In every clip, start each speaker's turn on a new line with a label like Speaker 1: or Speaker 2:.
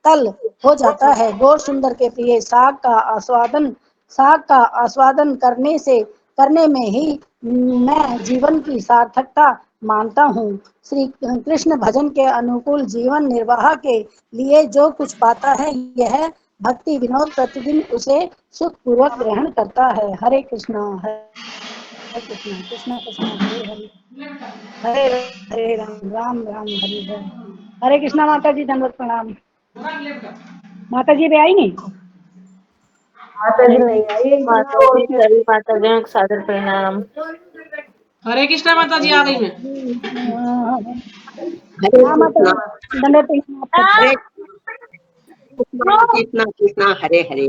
Speaker 1: तल हो जाता है। गौर सुंदर के प्रिय साग का आस्वादन करने में ही मैं जीवन की सार्थकता मानता हूँ। श्री कृष्ण भजन के अनुकूल जीवन निर्वाह के लिए जो कुछ पाता है, यह भक्ति विनोद प्रतिदिन उसे सुख पूर्वक ग्रहण करता है। हरे कृष्णा कृष्णा कृष्णा हरे हरे, हरे हरे राम राम राम हरे हरे। हरे कृष्णा माता जी, दंडवत प्रणाम। माता जी भी आई नहीं?
Speaker 2: माता जी नहीं आई। माता जी सभी माताजियों को सादर प्रणाम।
Speaker 3: हरे कृष्णा माता जी आ गई मैं।
Speaker 1: हाँ माता जी, दंडवत प्रणाम आप सबको।
Speaker 4: कृष्णा कृष्णा हरे हरे।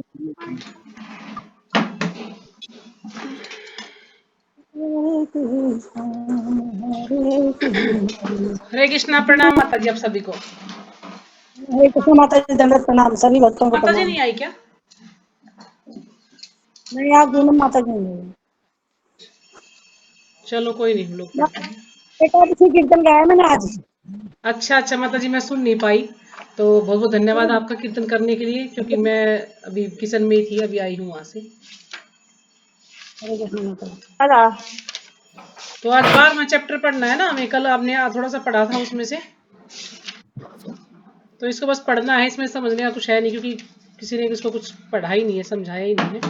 Speaker 3: हरे कृष्णा, प्रणाम माता जी आप सभी को।
Speaker 1: हरे कृष्णा माता जी, दंडवत प्रणाम, सभी भक्तों को
Speaker 3: माता जी
Speaker 1: प्रणाम।
Speaker 3: नहीं आई क्या?
Speaker 1: नहीं, आज दोनों माता जी नहीं।
Speaker 3: चलो कोई नहीं, हम लोग पढ़ते हैं।
Speaker 1: एकादशी कीर्तन गाया मैंने आज।
Speaker 3: अच्छा अच्छा माता जी, मैं सुन नहीं पाई, तो बहुत बहुत धन्यवाद आपका कीर्तन करने के लिए, क्योंकि मैं अभी किचन में ही थी, अभी आई हूँ वहां से।
Speaker 1: हरे कृष्णा माता जी।
Speaker 3: तो आज 12वां चैप्टर पढ़ना है ना हमें। कल आपने थोड़ा सा पढ़ा था उसमें से, तो इसको बस पढ़ना है। इसमें समझने का कुछ है नहीं, क्योंकि किसी ने इसको कुछ पढ़ा ही नहीं है, समझाया ही नहीं है,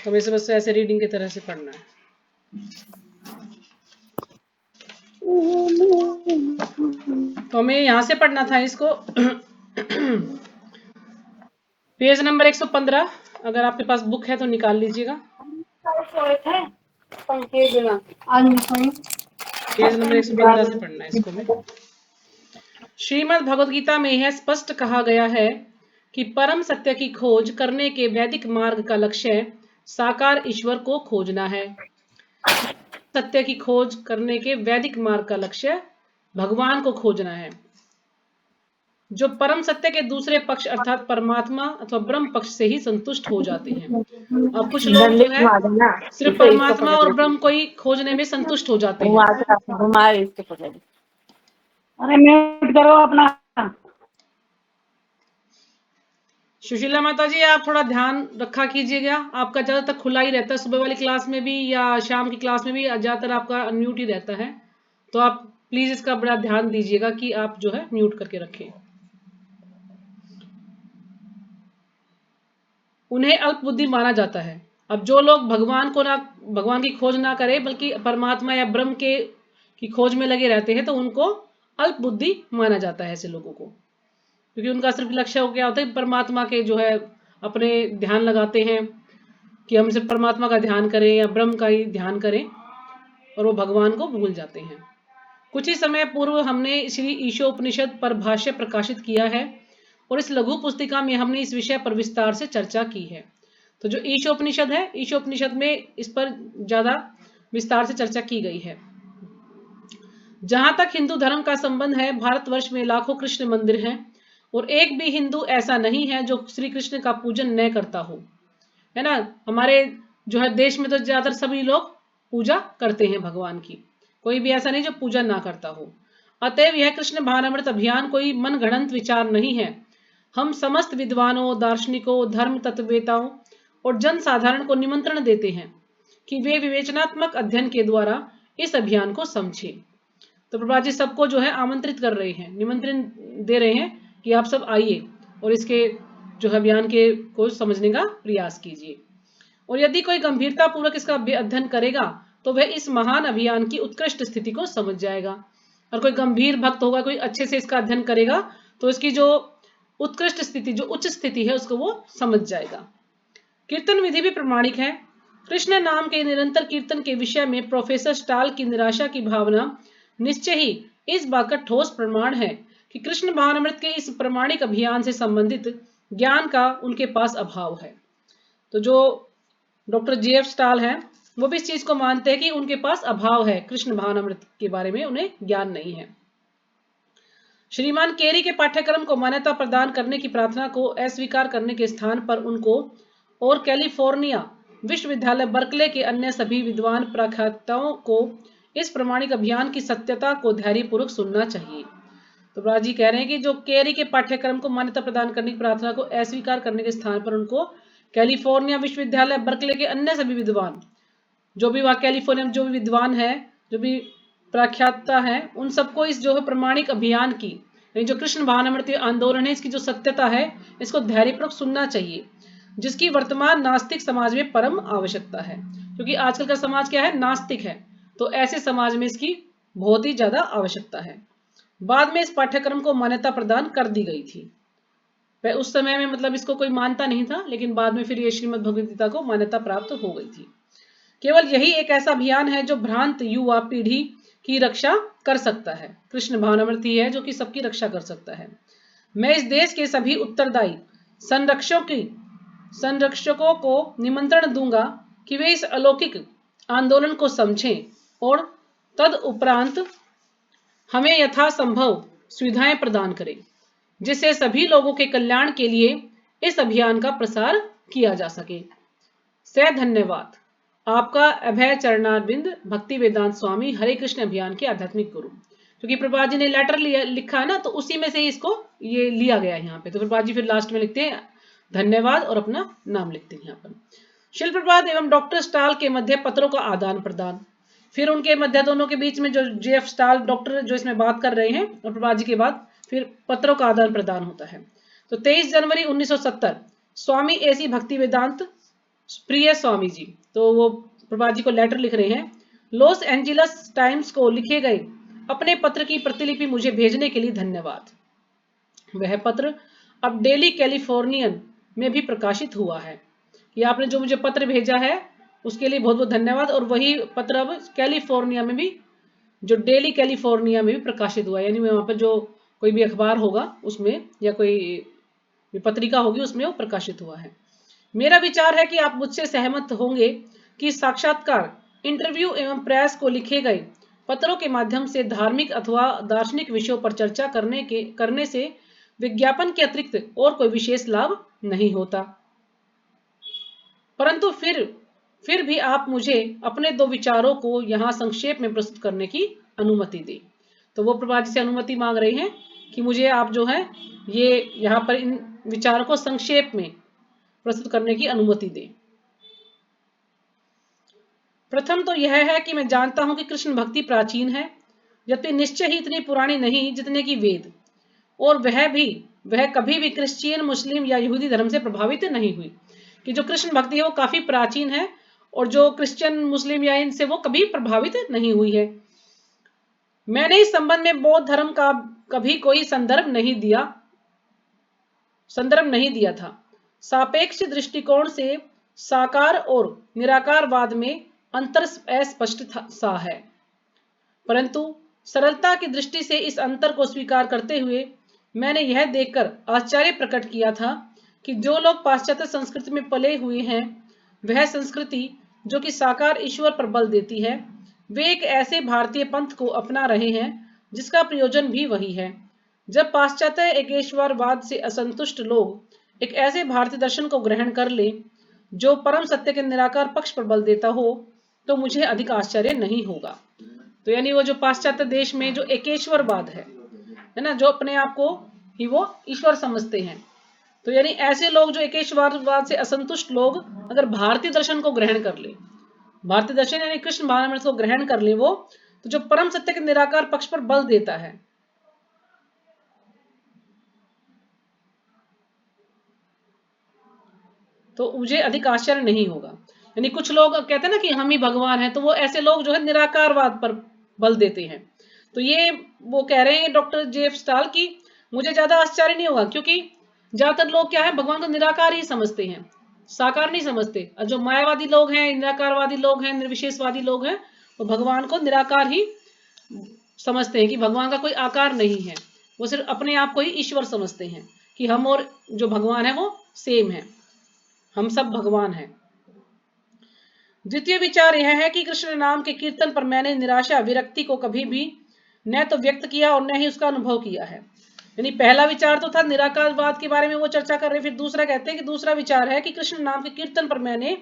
Speaker 3: तो वैसे बस ऐसे रीडिंग की तरह से पढ़ना है। तो हमें यहाँ से पढ़ना था इसको। पेज नंबर 115, अगर आपके पास बुक है तो निकाल लीजिएगा। पेज नंबर 115 से पढ़ना है इसको में। श्रीमद् भगवद गीता में यह स्पष्ट कहा गया है कि परम सत्य की खोज करने के वैदिक मार्ग का लक्ष्य साकार ईश्वर को खोजना है। सत्य की खोज करने के वैदिक मार्ग का लक्ष्य भगवान को खोजना है, जो परम सत्य के दूसरे पक्ष अर्थात परमात्मा अथवा ब्रह्म पक्ष से ही संतुष्ट हो जाते हैं। और कुछ लोग जो है सिर्फ परमात्मा और ब्रह्म को ही खोजने में संतुष्ट हो जाते हैं।
Speaker 1: अरे म्यूट करो अपना।
Speaker 3: सुशीला माता जी, आप थोड़ा ध्यान रखा कीजिएगा। आपका ज्यादातर खुला ही रहता है, सुबह वाली क्लास में भी या शाम की क्लास में भी ज्यादातर आपका अनम्यूट ही रहता है, तो आप प्लीज इसका बड़ा ध्यान दीजिएगा कि आप जो है म्यूट करके रखें। उन्हें अल्प बुद्धि माना जाता है। अब जो लोग भगवान की खोज ना करें, बल्कि परमात्मा या ब्रह्म के की खोज में लगे रहते हैं, तो उनको अल्प बुद्धि माना जाता है ऐसे लोगों को, क्योंकि उनका सिर्फ लक्ष्य क्या होता है, परमात्मा के जो है अपने ध्यान लगाते हैं कि हम सिर्फ परमात्मा का ध्यान करें या ब्रह्म का ही ध्यान करें, और वो भगवान को भूल जाते हैं। कुछ ही समय पूर्व हमने श्री ईशोपनिषद पर भाष्य प्रकाशित किया है, और इस लघु पुस्तिका में हमने इस विषय पर विस्तार से चर्चा की है। तो जो ईशोपनिषद है, ईशोपनिषद में इस पर ज्यादा विस्तार से चर्चा की गई है। जहां तक हिंदू धर्म का संबंध है, भारतवर्ष में लाखों कृष्ण मंदिर हैं, और एक भी हिंदू ऐसा नहीं है जो श्री कृष्ण का पूजन न करता हो, है ना। हमारे जो है देश में तो ज्यादातर सभी लोग पूजा करते हैं भगवान की, कोई भी ऐसा नहीं जो पूजा ना करता हो। अतएव यह कृष्ण भावनामृत अभियान कोई मन गढ़ंत विचार नहीं है। हम समस्त विद्वानों, दार्शनिकों, धर्म तत्ववेताओं और जन साधारण को निमंत्रण देते हैं कि वे विवेचनात्मक अध्ययन के द्वारा इस अभियान को समझें। तो प्रभुपाद जी सबको जो है आमंत्रित कर रहे हैं, निमंत्रण दे रहे हैं कि आप सब आइए और इसके जो है अभियान के को समझने का प्रयास कीजिए। और यदि कोई गंभीरता पूर्वक इसका अध्ययन करेगा, तो वह इस महान अभियान की उत्कृष्ट स्थिति को समझ जाएगा। और कोई गंभीर भक्त होगा, कोई अच्छे से इसका अध्ययन करेगा, तो इसकी जो उत्कृष्ट स्थिति, जो उच्च स्थिति है, उसको वो समझ जाएगा। कीर्तन विधि भी प्रमाणिक है। कृष्ण नाम के निरंतर कीर्तन के विषय में प्रोफेसर स्टाल की निराशा की भावना निश्चय ही इस बात का ठोस प्रमाण है कि कृष्ण भावनामृत के इस प्रमाणिक अभियान से संबंधित ज्ञान का उनके पास अभाव है। तो जो डॉक्टर JF स्टाल है, वो भी इस चीज को मानते हैं कि उनके पास अभाव है, कृष्ण भावनामृत के बारे में उन्हें ज्ञान नहीं है। श्रीमान केरी के पाठ्यक्रम को मान्यता प्रदान करने की प्रार्थना को अस्वीकार करने के स्थान पर उनको और कैलिफोर्निया विश्वविद्यालय बर्कले के अन्य सभी विद्वान प्रख्याताओं को इस प्रमाणिक अभियान की सत्यता को धैर्यपूर्वक सुनना चाहिए। तो प्रभुपाद जी कह रहे हैं कि जो केरी के पाठ्यक्रम को मान्यता प्रदान करने की प्रार्थना को अस्वीकार करने के स्थान पर उनको कैलिफोर्निया विश्वविद्यालय बर्कले के अन्य सभी विद्वान, जो भी वहाँ कैलिफोर्निया में जो भी विद्वान है, जो भी प्रख्यातता है, उन सबको इस जो है प्रमाणिक अभियान की, जो कृष्ण भावनामृति आंदोलन है, इसकी जो सत्यता है, इसको धैर्यपूर्वक सुनना चाहिए, जिसकी वर्तमान नास्तिक समाज में परम आवश्यकता है। क्योंकि आजकल का समाज क्या है, नास्तिक है, तो ऐसे समाज में इसकी बहुत ही ज्यादा आवश्यकता है। बाद में इस पाठ्यक्रम को मान्यता प्रदान कर दी गई थी। उस समय में मतलब इसको कोई मानता नहीं था, लेकिन बाद में फिर ये श्रीमद् भगवद गीता को मान्यता प्राप्त हो गई थी। केवल यही एक ऐसा अभियान है जो भ्रांत युवा पीढ़ी की रक्षा कर सकता है। कृष्ण भावनामृत ही है जो कि सबकी रक्षा कर सकता है। मैं इस देश के सभी उत्तरदायी संरक्षकों को निमंत्रण दूंगा कि वे इस अलौकिक आंदोलन को समझें और तद उपरांत हमें यथासंभव सुविधाएं प्रदान करें, जिससे सभी लोगों के कल्याण के लिए इस अभियान का प्रसार किया जा सके। से धन्यवाद। आपका अभय चरणारविंद भक्ति वेदांत स्वामी हरे कृष्ण अभियान के आध्यात्मिक गुरु। क्योंकि प्रभुपाद जी ने लेटर लिखा है ना, तो उसी में से इसको ये लिया गया है यहाँ पे। तो प्रभुपाद जी फिर लास्ट में लिखते हैं धन्यवाद और अपना नाम लिखते हैं यहाँ पर। शिल प्रभुपाद एवं डॉक्टर स्टाल के मध्य पत्रों का आदान प्रदान। फिर उनके मध्य दोनों के बीच में जो JF स्टाल डॉक्टर जो इसमें बात कर रहे हैं और प्रभुपाद जी के बाद फिर पत्रों का आदान प्रदान होता है। तो 23 जनवरी 1970 स्वामी AC भक्ति वेदांत प्रिय स्वामी जी, तो वो प्रभुपाद जी को लेटर लिख रहे हैं। लॉस एंजलिस टाइम्स को लिखे गए अपने पत्र की प्रतिलिपि मुझे भेजने के लिए धन्यवाद। वह पत्र अब डेली कैलिफोर्नियन में भी प्रकाशित हुआ है। ये आपने जो मुझे पत्र भेजा है उसके लिए बहुत बहुत धन्यवाद। और वही पत्र अब कैलिफोर्निया में भी, जो डेली कैलिफोर्निया में भी प्रकाशित हुआ, यानी वहां पर जो कोई भी अखबार होगा उसमें या कोई पत्रिका होगी उसमें वो प्रकाशित हुआ है। मेरा विचार है कि आप मुझसे सहमत होंगे कि साक्षात्कार, इंटरव्यू एवं प्रयास को लिखे गए पत्रों के माध्यम से धार्मिक अथवा दार्शनिक विषयों पर चर्चा करने से विज्ञापन के अतिरिक्त और कोई विशेष लाभ नहीं होता। परंतु फिर भी आप मुझे अपने 2 विचारों को यहाँ संक्षेप में प्रस्तुत करने की अनुमति दें। तो वो प्रभुपाद जी से अनुमति मांग रहे हैं कि मुझे आप जो है ये यहाँ पर इन विचारों को संक्षेप में प्रस्तुत करने की अनुमति दें। प्रथम तो यह है कि मैं जानता हूं कि कृष्ण भक्ति प्राचीन है, यद्यपि निश्चय ही इतनी पुरानी नहीं जितने की वेद, और वह कभी भी क्रिश्चियन, मुस्लिम या यहूदी धर्म से प्रभावित नहीं हुई। कि जो कृष्ण भक्ति है वो काफी प्राचीन है और जो क्रिश्चियन, मुस्लिम या इनसे वो कभी प्रभावित नहीं हुई है। मैंने इस संबंध में बौद्ध धर्म का कभी कोई संदर्भ नहीं दिया था। सापेक्ष दृष्टिकोण से साकार और निराकारवाद में अंतर अस्पष्ट सा है, परंतु सरलता की दृष्टि से इस अंतर को स्वीकार करते हुए मैंने यह देखकर आश्चर्य प्रकट किया था कि जो लोग पाश्चात्य संस्कृति में पले हुए हैं, वह संस्कृति जो कि साकार ईश्वर पर बल देती है, वे एक ऐसे भारतीय पंथ को अपना रहे हैं जिसका प्रयोजन भी वही है। जब पाश्चात्य एकेश्वरवाद से असंतुष्ट लोग एक ऐसे भारतीय दर्शन को ग्रहण कर ले जो परम सत्य के निराकार पक्ष पर बल देता हो, तो मुझे अधिक आश्चर्य नहीं होगा। तो यानी वो जो पाश्चात्य देश में जो एकेश्वरवाद है ना, जो अपने आप को ही वो ईश्वर समझते हैं, तो यानी ऐसे लोग जो एकेश्वरवाद से असंतुष्ट लोग अगर भारतीय दर्शन को ग्रहण कर ले, भारतीय दर्शन यानी कृष्ण भावनामृत को ग्रहण कर ले, वो तो जो परम सत्य के निराकार पक्ष पर बल देता है, तो मुझे अधिक आश्चर्य नहीं होगा। यानी कुछ लोग कहते हैं ना कि हम ही भगवान हैं, तो वो ऐसे लोग जो है निराकारवाद पर बल देते हैं। तो ये वो कह रहे हैं डॉक्टर JF स्टाल की मुझे ज्यादा आश्चर्य नहीं होगा, क्योंकि ज्यादातर लोग क्या है, भगवान को निराकार ही समझते हैं, साकार नहीं समझते। और जो मायावादी लोग हैं, निराकारवादी लोग हैं, निर्विशेषवादी लोग हैं, वो भगवान को निराकार ही समझते हैं कि भगवान का कोई आकार नहीं है। वो सिर्फ अपने आप को ही ईश्वर समझते हैं कि हम और जो भगवान है वो सेम है, हम सब भगवान हैं। द्वितीय विचार यह है कि कृष्ण नाम के कीर्तन पर मैंने निराशा, विरक्ति को कभी भी न तो व्यक्त किया और न ही उसका अनुभव किया है। यानी पहला विचार तो था निराकारवाद के बारे में वो चर्चा कर रहे, फिर दूसरा कहते हैं कि दूसरा विचार है कि कृष्ण नाम के कीर्तन पर मैंने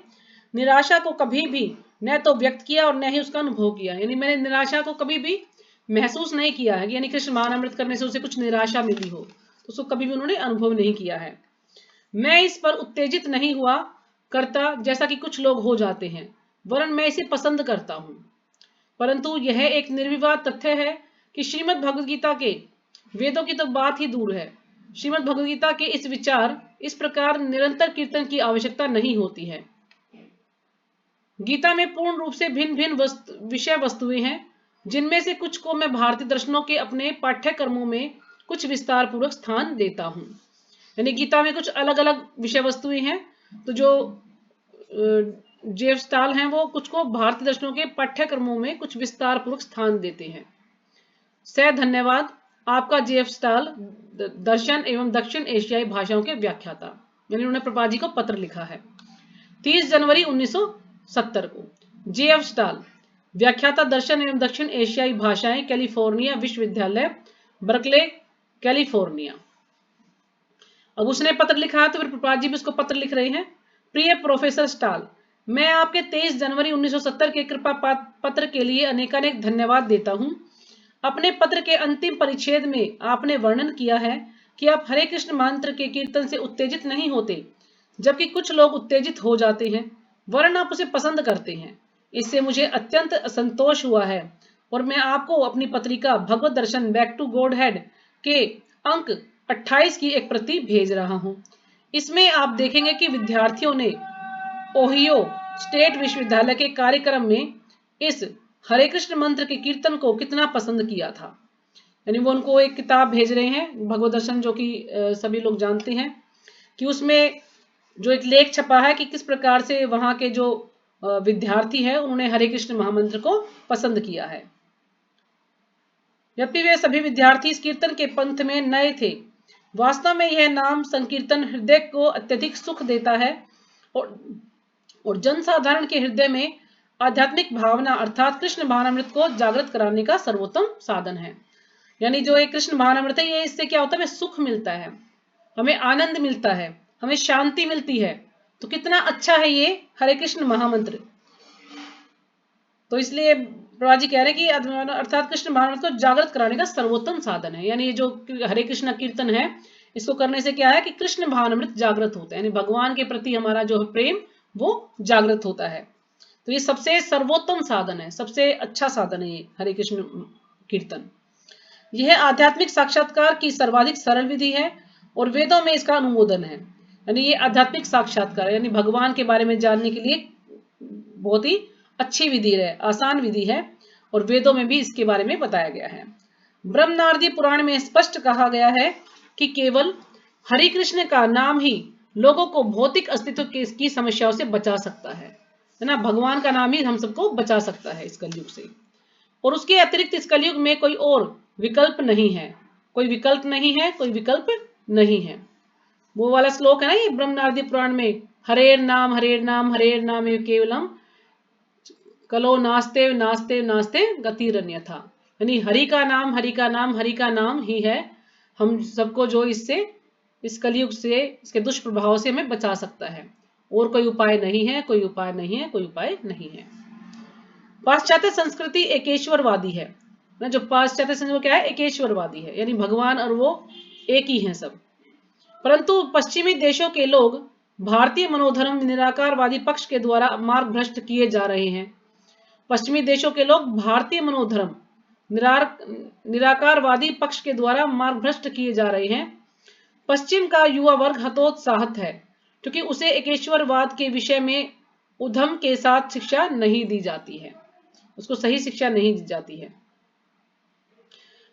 Speaker 3: निराशा को कभी भी न तो व्यक्त किया और न ही उसका अनुभव किया। यानी मैंने निराशा को कभी भी महसूस नहीं किया है, यानी कृष्ण भावनामृत करने से उसे कुछ निराशा मिली हो, तो उसको कभी भी उन्होंने अनुभव नहीं किया है। मैं इस पर उत्तेजित नहीं हुआ करता जैसा कि कुछ लोग हो जाते हैं, वरन मैं इसे पसंद करता हूं। परंतु यह एक निर्विवाद तथ्य है कि श्रीमद् भगवद गीता के, वेदों की तो बात ही दूर है, श्रीमद् भगवद गीता के इस विचार, इस प्रकार निरंतर कीर्तन की आवश्यकता नहीं होती है। गीता में पूर्ण रूप से भिन्न भिन्न विषय वस्तुएं हैं, जिनमें से कुछ को मैं भारतीय दर्शनों के अपने पाठ्यक्रमों में कुछ विस्तार पूर्वक स्थान देता हूं। यानी गीता में कुछ अलग अलग विषय वस्तुएं हैं, तो जो जेफ स्टाल हैं वो कुछ को भारतीय दर्शनों के पाठ्यक्रमों में कुछ विस्तार पूर्वक स्थान देते हैं। सह धन्यवाद आपका जेफ स्टाल, दर्शन एवं दक्षिण एशियाई भाषाओं के व्याख्याता। यानी उन्होंने प्रभुपाद जी को पत्र लिखा है 30 जनवरी 1970 को। जेएफ स्टाल, व्याख्याता, दर्शन एवं दक्षिण एशियाई भाषाएं, कैलिफोर्निया विश्वविद्यालय, बर्कले, कैलिफोर्निया। अब उसने पत्र लिखा है तो फिर प्रभुपाद जी भी उसको पत्र लिख रहे हैं। प्रिय प्रोफेसर स्टाल, मैं आपके 23 जनवरी 1970 के कृपा पत्र के लिए अनेकानेक धन्यवाद देता हूं। अपने पत्र के अंतिम परिच्छेद में आपने वर्णन किया है कि आप हरे कृष्ण मंत्र के कीर्तन से उत्तेजित नहीं होते, जबकि कुछ लोग उत्तेजित हो जाते हैं, वरन आप उसे पसंद करते हैं। इससे मुझे अत्यंत संतोष हुआ है और मैं आपको अपनी पत्रिका भगवत दर्शन बैक टू गॉड हेड के अंक 28 की एक प्रति भेज रहा हूं। इसमें आप देखेंगे कि विद्यार्थियों ने ओहियो स्टेट विश्वविद्यालय के कार्यक्रम में इस हरे कृष्ण मंत्र के कीर्तन को कितना पसंद किया था। यानी वो उनको एक किताब भेज रहे हैं भगवत दर्शन, जो कि सभी लोग जानते हैं कि उसमें जो एक लेख छपा है कि किस प्रकार से वहां के जो विद्यार्थी है उन्होंने हरे कृष्ण महामंत्र को पसंद किया है। जबकि वे सभी विद्यार्थी इस कीर्तन के पंथ में नए थे। वास्तव में यह नाम संकीर्तन हृदय को अत्यधिक सुख देता है और जनसाधारण के हृदय में आध्यात्मिक भावना अर्थात कृष्ण भावनामृत को जागृत कराने का सर्वोत्तम साधन है। यानी जो एक कृष्ण भावनामृत है, ये इससे क्या होता है, हमें सुख मिलता है, हमें आनंद मिलता है, हमें शांति मिलती है। तो कितना अच्छा है ये हरे कृष्ण महामंत्र। तो इसलिए प्रभुपाद जी कह रहे हैं कि अर्थात कृष्ण भावनामृत को जागृत कराने का सर्वोत्तम साधन है। यानी ये जो हरे कृष्ण कीर्तन है, इसको करने से क्या है कि कृष्ण भावनामृत जागृत होता है, यानी भगवान के प्रति हमारा जो प्रेम वो जागृत होता है। तो ये सबसे सर्वोत्तम साधन है, सबसे अच्छा साधन है ये हरे कृष्ण कीर्तन। यह आध्यात्मिक साक्षात्कार की सर्वाधिक सरल विधि है और वेदों में इसका अनुमोदन है। यानी ये आध्यात्मिक साक्षात्कार यानी भगवान के बारे में जानने के लिए बहुत ही अच्छी विधि है, आसान विधि है, और वेदों में भी इसके बारे में बताया गया है। ब्रह्मनारदी पुराण में स्पष्ट कहा गया है कि केवल हरि कृष्ण का नाम ही लोगों को भौतिक अस्तित्व की समस्याओं से बचा सकता है ना। भगवान का नाम ही हम सबको बचा सकता है इस कलयुग से, और उसके अतिरिक्त इस कलयुग में कोई और विकल्प नहीं है, कोई विकल्प नहीं है, कोई विकल्प नहीं है। वो वाला श्लोक है ना ये ब्रह्मनारदी पुराण में, हरेर नाम हरेर नाम हरेर नाम केवलम कलो नास्ते नास्ते नास्ते गतिरन्यथा। यानी हरि का नाम हरि का नाम हरि का नाम ही है हम सबको जो इससे, इस कलयुग से, इसके दुष्प्रभाव से हमें बचा सकता है, और कोई उपाय नहीं है, कोई उपाय नहीं है, कोई उपाय नहीं है। पाश्चात्य संस्कृति एकेश्वरवादी है ना, जो पाश्चात्य संस्कृति क्या है, एकेश्वरवादी है, यानी भगवान और वो एक ही हैं सब। परंतु पश्चिमी देशों के लोग भारतीय मनोधर्म निराकारवादी पक्ष के द्वारा मार्ग भ्रष्ट किए जा रहे हैं। पश्चिमी देशों के लोग भारतीय मनोधर्म निराकारवादी पक्ष के द्वारा मार्ग भ्रष्ट किए जा रहे हैं। पश्चिम का युवा वर्ग हतोत्साहित है क्योंकि उसे एकेश्वरवाद के विषय में उद्यम के साथ शिक्षा नहीं दी जाती है, उसको सही शिक्षा नहीं दी जाती है।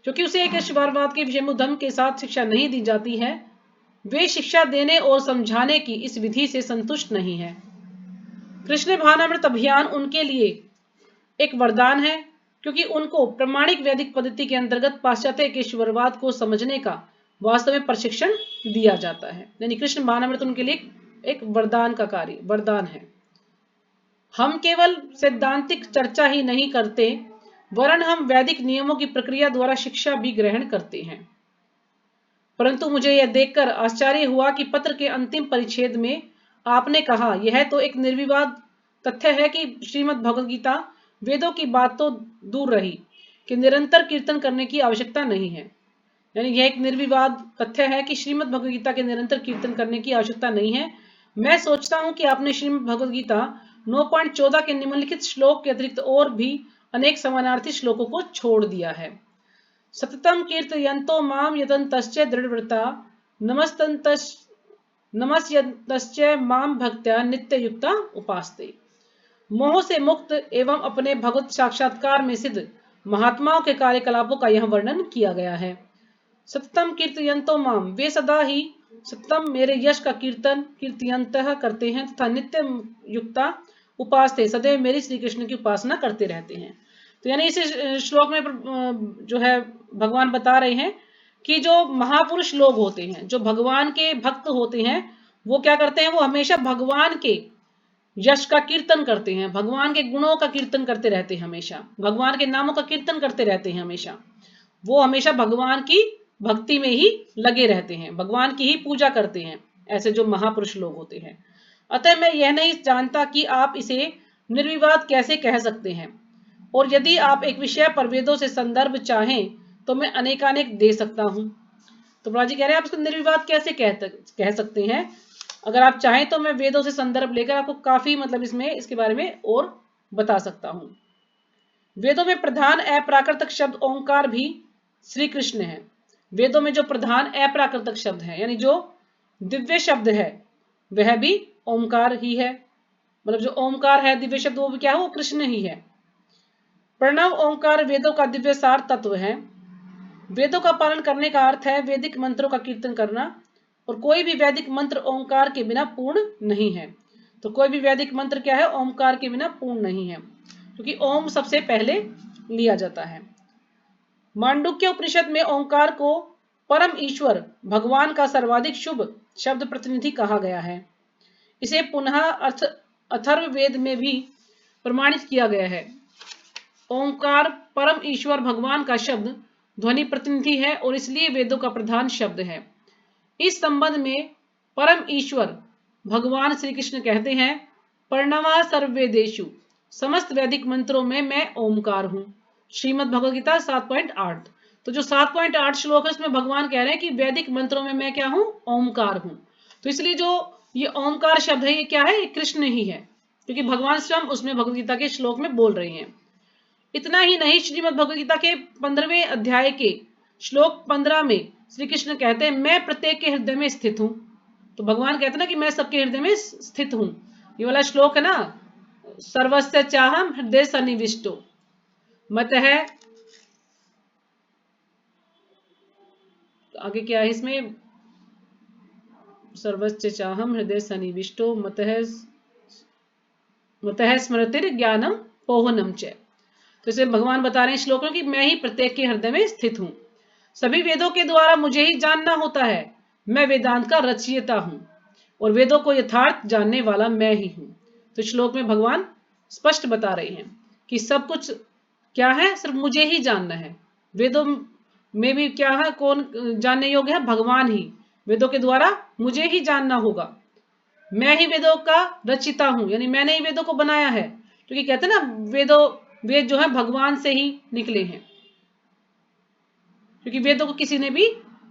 Speaker 3: क्योंकि उसे एकेश्वरवाद के विषय में उद्यम के साथ शिक्षा नहीं दी जाती है, वे शिक्षा देने और समझाने की इस विधि से संतुष्ट नहीं है। कृष्ण भावनामृत अभियान उनके लिए एक वरदान है, क्योंकि उनको प्रमाणिक वैदिक पद्धति के अंतर्गत पाश्चात्य एकेश्वरवाद को समझने का वास्तव में प्रशिक्षण दिया जाता है। यानी कृष्ण भावनामृत उनके लिए एक वरदान का कार्य, वरदान है। हम केवल सैद्धांतिक चर्चा ही नहीं करते, वरन हम वैदिक नियमों की प्रक्रिया द्वारा शिक्षा भी ग्रहण करते हैं। परंतु मुझे यह देखकर आश्चर्य हुआ कि पत्र के अंतिम परिच्छेद में आपने कहा, यह तो एक निर्विवाद तथ्य है कि श्रीमद् भगवद गीता वेदों की बात तो दूर रही, कि निरंतर कीर्तन करने की आवश्यकता नहीं है। यानी यह एक निर्विवाद तथ्य है कि श्रीमद् भगवद गीता के निरंतर कीर्तन करने की आवश्यकता नहीं है। मैं सोचता हूं कि आपने श्रीमद् भगवद गीता 9.14 के निम्नलिखित श्लोक के अतिरिक्त और भी अनेक समानार्थी श्लोकों को छोड़ दिया है। सततम कीर्तयन्तो माम यतन्तश्च दृढ़व्रता नमस्यन्तश्च माम भक्त्या नित्ययुक्ता उपास्ते। मोह से मुक्त एवं अपने भगवत साक्षात्कार में सिद्ध महात्माओं के कार्यकलापों का यह वर्णन किया गया है। सततम कीर्तयन्तो माम, वे सदा ही सततम मेरे यश का कीर्तयन्तः करते हैं तथा नित्य युक्ता उपासते, सदैव मेरी श्री कृष्ण की उपासना करते रहते हैं। तो यानी इस श्लोक में जो है भगवान बता रहे हैं कि जो महापुरुष लोग होते हैं, जो भगवान के भक्त होते हैं, वो क्या करते हैं, वो हमेशा भगवान के यश का कीर्तन करते हैं, भगवान के गुणों का कीर्तन करते रहते हैं, हमेशा भगवान के नामों का कीर्तन करते रहते हैं। हमेशा वो हमेशा भगवान की भक्ति में ही लगे रहते हैं, भगवान की ही पूजा करते हैं, ऐसे जो महापुरुष लोग होते हैं। अतः मैं यह नहीं जानता कि आप इसे निर्विवाद कैसे कह सकते हैं, और यदि आप एक विषय पर वेदों से संदर्भ चाहें तो मैं अनेकानेक दे सकता हूं। तो प्रभुपाद जी कह रहे हैं आप इसको निर्विवाद कैसे कह सकते हैं। अगर आप चाहें तो मैं वेदों से संदर्भ लेकर आपको काफी इसमें इसके बारे में और बता सकता हूं। वेदों में प्रधान अप्राकृतक शब्द ओंकार भी श्री कृष्ण है। वेदों में जो प्रधान अप्राकृतक शब्द है, यानी जो दिव्य शब्द है, वह भी ओंकार ही है। जो ओंकार है दिव्य शब्द, वो भी क्या है, वो कृष्ण ही है। प्रणव ओंकार वेदों का दिव्य सार तत्व है। वेदों का पालन करने का अर्थ है वैदिक मंत्रों का कीर्तन करना, और कोई भी वैदिक मंत्र ओंकार के बिना पूर्ण नहीं है। तो कोई भी वैदिक मंत्र क्या है, ओंकार के बिना पूर्ण नहीं है, क्योंकि ओम सबसे पहले लिया जाता है। मांडुक्य उपनिषद में ओंकार को परम ईश्वर भगवान का सर्वाधिक शुभ शब्द प्रतिनिधि कहा गया है। इसे पुनः अथर्व वेद में भी प्रमाणित किया गया है। ओंकार परम ईश्वर भगवान का शब्द ध्वनि प्रतिनिधि है और इसलिए वेदों का प्रधान शब्द है। इस संबंध में परम ईश्वर भगवान श्री कृष्ण कहते हैं, प्रणवा सर्ववेदेषु, समस्त वैदिक मंत्रों में मैं ओंकार हूं। श्रीमद् भगवद गीता 7.8। तो जो 7.8 श्लोक है उसमें भगवान कह रहे हैं कि वैदिक मंत्रों में मैं क्या हूं, ओंकार हूं। तो इसलिए जो ये ओंकार शब्द है, ये क्या है, ये कृष्ण ही है, क्योंकि भगवान स्वयं उसमें भगवद गीता के श्लोक में बोल रहे हैं। इतना ही नहीं, श्रीमद् भगवद गीता के 15वें अध्याय के श्लोक 15 में श्री कृष्ण कहते हैं, मैं प्रत्येक के हृदय में स्थित हूं। तो भगवान कहते हैं ना कि मैं सबके हृदय में स्थित हूं। ये वाला श्लोक है ना, सर्वस्य चाहम हृदय सन्निविष्टो मतः, आगे क्या है इसमें, सर्वस्य चाहम हृदय सन्निविष्टो मतः स्मृतिर ज्ञानम पोहनम च। तो इसे भगवान बता रहे हैं श्लोक में कि मैं ही प्रत्येक के हृदय में स्थित हूं। सभी वेदों के द्वारा मुझे ही जानना होता है। मैं वेदांत का रचयिता हूं और वेदों को यथार्थ जानने वाला मैं ही हूं। तो श्लोक में भगवान स्पष्ट बता रहे हैं कि सब कुछ क्या है, सिर्फ मुझे ही जानना है। वेदों में भी क्या है, कौन जानने योग्य है, भगवान ही। वेदों के द्वारा मुझे ही जानना होगा। मैं ही वेदों का रचिता हूं, यानी मैंने ही वेदों को बनाया है, क्योंकि कहते हैं ना वेद जो है भगवान से ही निकले हैं, क्योंकि वेदों को किसी ने भी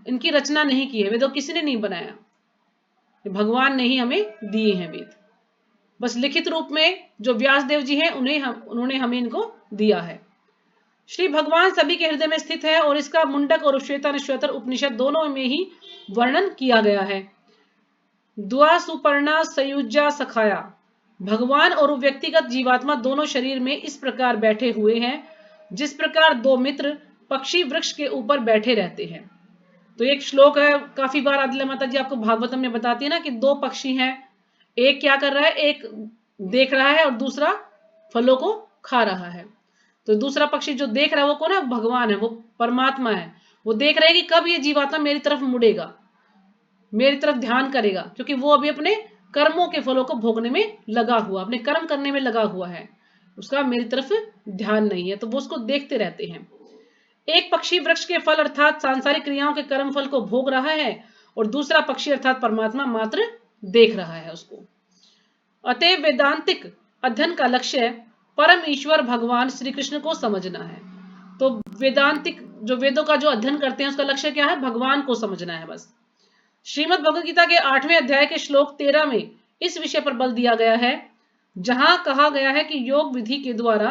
Speaker 3: इनकी रचना नहीं की है, वेदों किसी ने नहीं बनाया, भगवान ने ही हमें दिए हैं वेद। बस लिखित रूप में जो व्यासदेव जी हैं उन्होंने हमें इनको दिया है। श्री भगवान सभी के हृदय में स्थित है और इसका मुंडक और श्वेताश्वतर उपनिषद दोनों में ही वर्णन किया गया है। द्वा सुपर्णा सयुजा सखाया, भगवान और व्यक्तिगत जीवात्मा दोनों शरीर में इस प्रकार बैठे हुए हैं जिस प्रकार दो मित्र पक्षी वृक्ष के ऊपर बैठे रहते हैं। तो एक श्लोक है, काफी बार आदिला माता जी आपको भागवतम में बताती है ना कि दो पक्षी हैं, एक क्या कर रहा है, एक देख रहा है और दूसरा फलों को खा रहा है। तो दूसरा पक्षी जो देख रहा है वो कौन है, भगवान है, वो परमात्मा है। वो देख रहे हैं कि कब ये जीवात्मा मेरी तरफ मुड़ेगा, मेरी तरफ ध्यान करेगा, क्योंकि वो अभी अपने कर्मों के फलों को भोगने में लगा हुआ, अपने कर्म करने में लगा हुआ है, उसका मेरी तरफ ध्यान नहीं है, तो वो उसको देखते रहते हैं। एक पक्षी वृक्ष के फल अर्थात सांसारिक क्रियाओं के कर्म फल को भोग रहा है और दूसरा पक्षी अर्थात परमात्मा मात्र देख रहा है उसको। अतएव वेदांतिक अध्ययन का लक्ष्य परम ईश्वर भगवान श्री कृष्ण को समझना है। तो वेदांतिक जो वेदों का जो अध्ययन करते हैं उसका लक्ष्य क्या है? भगवान को समझना है बस। श्रीमद् भगवद गीता के 8वें अध्याय के श्लोक 13 में इस विषय पर बल दिया गया है, जहां कहा गया है कि योग विधि के द्वारा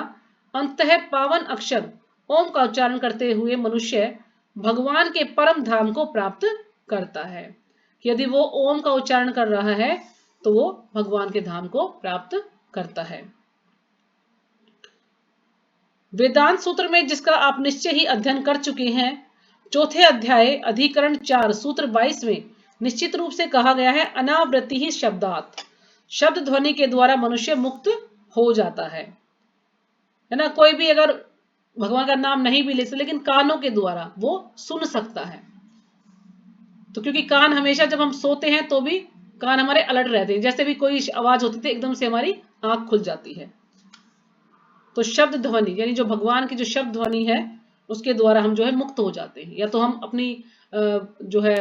Speaker 3: अंततः पावन अक्षर ओम का उच्चारण करते हुए मनुष्य भगवान के परम धाम को प्राप्त करता है। यदि वो ओम का उच्चारण कर रहा है तो वो भगवान के धाम को प्राप्त करता है। वेदांत सूत्र में, जिसका आप निश्चय ही अध्ययन कर चुके हैं, चौथे अध्याय अधिकरण 4 सूत्र 22 में निश्चित रूप से कहा गया है, अनावृत्ति ही शब्दात, शब्द ध्वनि के द्वारा मनुष्य मुक्त हो जाता है ना। कोई भी अगर भगवान का नाम नहीं भी ले सकते लेकिन कानों के द्वारा वो सुन सकता है। तो क्योंकि कान हमेशा जब हम सोते हैं तो भी कान हमारे अलर्ट रहते हैं, जैसे भी कोई आवाज होती थी एकदम से हमारी आंख खुल जाती है। तो शब्द ध्वनि यानी जो भगवान की जो शब्द ध्वनि है उसके द्वारा हम जो है मुक्त हो जाते हैं। या तो हम अपनी जो है